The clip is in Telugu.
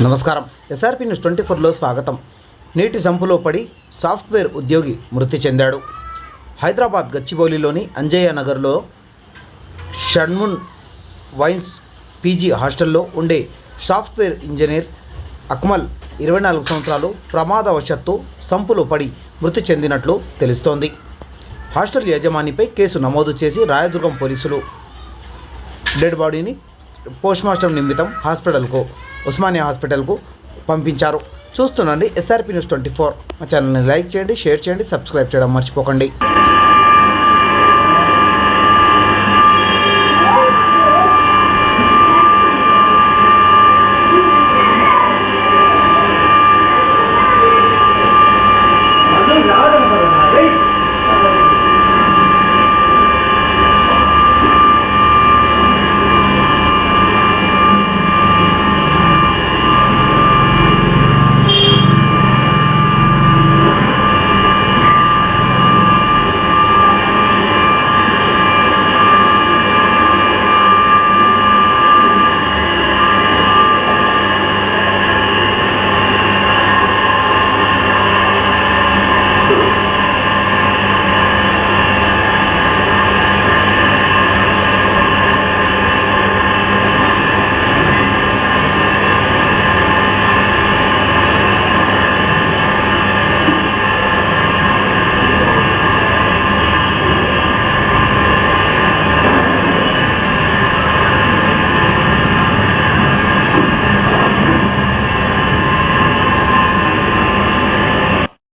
నమస్కారం. ఎస్ఆర్పి న్యూస్ 24లో స్వాగతం. నీటి సంపులో పడి సాఫ్ట్వేర్ ఉద్యోగి మృతి చెందాడు. హైదరాబాద్ గచ్చిబౌలిలోని అంజయ్య నగర్లో షణ్మున్ వైన్స్ పీజీ హాస్టల్లో ఉండే సాఫ్ట్వేర్ ఇంజనీర్ అక్మల్ 24 సంవత్సరాలు ప్రమాదవశాత్తు సంపులో పడి మృతి చెందినట్లు తెలుస్తోంది. హాస్టల్ యజమానిపై కేసు నమోదు చేసి రాయదుర్గం పోలీసులు డెడ్ బాడీని పోస్ట్మార్టం నిమిత్తం ఉస్మానియా హాస్పిటల్కు పంపించారు. చూస్తుండండి ఎస్ఆర్పి న్యూస్ 24. మా ఛానల్ని లైక్ చేయండి, షేర్ చేయండి, సబ్స్క్రైబ్ చేయడం మర్చిపోకండి.